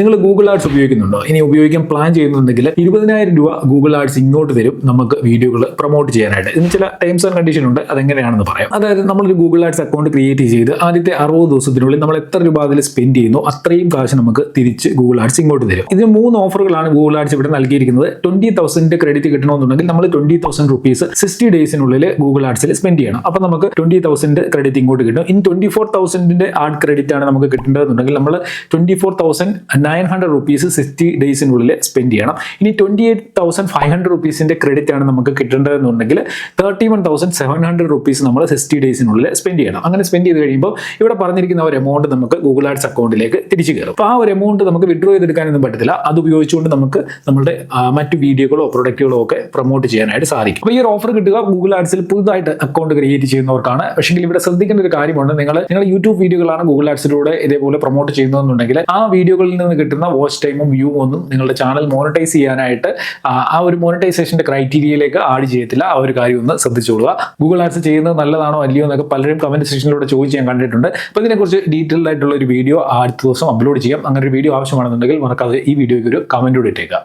നിങ്ങൾ Google ads ഉപയോഗിക്കുന്നുണ്ടോ? ഇനി ഉപയോഗിക്കാൻ പ്ലാൻ ചെയ്യുന്നുണ്ടെങ്കിൽ 20,000 രൂപ ഗൂഗിൾ ആഡ്സ് ഇങ്ങോട്ട് തരും നമുക്ക് വീഡിയോകൾ പ്രൊമോട്ട് ചെയ്യാനായിട്ട്. ഇതിന് ചില ടേംസ് ആൻഡ് കണ്ടീഷൻ ഉണ്ട്, അതെങ്ങനെയാണെന്ന് പറയാം. അതായത് നമ്മളൊരു ഗൂഗിൾ ആഡ്സ് അക്കൗണ്ട് ക്രിയേറ്റ് ചെയ്ത് ആദ്യത്തെ 60 ദിവസത്തിനുള്ളിൽ നമ്മൾ എത്ര രൂപ അതിൽ സ്പെൻഡ് ചെയ്യുന്നു അത്രയും കാശ് നമുക്ക് തിരിച്ച് ഗൂഗിൾ ആഡ്സ് ഇങ്ങോട്ട് തരും. ഇതിന് 3 ഓഫറുകളാണ് ഗൂഗിൾ ആഡ്സ് ഇവിടെ നൽകിയിരിക്കുന്നത്. 20,000 ക്രെഡിറ്റ് കിട്ടണമെന്നുണ്ടെങ്കിൽ നമ്മൾ 20,000 റുപ്പീസ് 60 ഡേയ്സിനുള്ളിൽ ഗൂഗിൾ ആഡ്സിൽ സ്പെൻഡ് ചെയ്യണം. അപ്പോൾ നമുക്ക് 20,000 ക്രെഡിറ്റ് ഇങ്ങോട്ട് കിട്ടും. ഇനി 24,000 ആഡ് ക്രെഡിറ്റ് ആണ് നമുക്ക് കിട്ടേണ്ടതെന്നുണ്ടെങ്കിൽ നമ്മൾ 24,900 റുപ്പീസ് 60 ഡേയ്സിനുള്ളിൽ സ്പെൻഡ് ചെയ്യണം. ഇനി 28,500 റുപ്പീസിന്റെ ക്രെഡിറ്റ് ആണ് നമുക്ക് കിട്ടേണ്ടതെന്നുണ്ടെങ്കിൽ 31,700 റുപ്പീസ് നമ്മൾ 60 ഡേയ്സിനുള്ളിൽ സ്പെൻഡ് ചെയ്യണം. അങ്ങനെ സ്പെൻഡ് ചെയ്ത് കഴിയുമ്പോൾ ഇവിടെ പറഞ്ഞിരിക്കുന്ന ഒരു എമൗണ്ട് നമുക്ക് ഗൂഗിൾ ആഡ്സ് അക്കൗണ്ടിലേക്ക് തിരിച്ചു കയറും. അപ്പോൾ ആ ഒരു എമൗണ്ട് നമുക്ക് വിഡ്രോ ചെയ്തെടുക്കാനൊന്നും പറ്റത്തില്ല. അത് ഉപയോഗിച്ചുകൊണ്ട് നമുക്ക് നമ്മുടെ മറ്റു വീഡിയോകളോ പ്രൊഡക്റ്റുകളോ ഒക്കെ പ്രൊമോട്ട് ചെയ്യാനായിട്ട് സാധിക്കും. അപ്പോൾ ഈ ഒരു ഓഫർ കിട്ടുക ഗൂഗിൾ ആഡ്സിൽ പുതുതായിട്ട് അക്കൗണ്ട് ക്രിയേറ്റ് ചെയ്യുന്നവർക്കാണ്. പക്ഷേ ഇവിടെ ശ്രദ്ധിക്കേണ്ട ഒരു കാര്യമുണ്ട്. നിങ്ങൾ യൂട്യൂബ് വീഡിയോകളാണ് ഗൂഗിൾ ആഡ്സിലൂടെ ഇതേപോലെ പ്രൊമോട്ട് ചെയ്യുന്നതെന്നുണ്ടെങ്കിൽ ആ വീഡിയോകളിൽ നിന്ന് കിട്ടുന്ന വാച്ച് ടൈമും വ്യൂവും ഒന്നും നിങ്ങളുടെ ചാനൽ മോണിറ്റൈസ് ചെയ്യാനായിട്ട് ആ ഒരു മോണിറ്റൈസേഷന്റെ ക്രൈറ്റീരിയയിലേക്ക് ആഡ് ചെയ്യത്തില്ല. ആ ഒരു കാര്യം ഒന്ന് ശ്രദ്ധിച്ചോളുക. ഗൂഗിൾ ആഡ്സ് ചെയ്യുന്നത് നല്ലതാണോ അല്ലയോ എന്നൊക്കെ പലരും കമന്റ് സെക്ഷനിലൂടെ ചോദിച്ച് ഞാൻ കണ്ടിട്ടുണ്ട്. അപ്പോൾ ഇതിനെക്കുറിച്ച് ഡീറ്റെയിൽഡ് ആയിട്ടുള്ള ഒരു വീഡിയോ അടുത്ത ദിവസം അപ്ലോഡ് ചെയ്യാം. അങ്ങനെ ഒരു വീഡിയോ ആവശ്യമാണെന്നുണ്ടെങ്കിൽ മറക്കാതെ ഈ വീഡിയോയ്ക്ക് ഒരു കമന്റ് കൂടി ഇട്ടേക്കുക.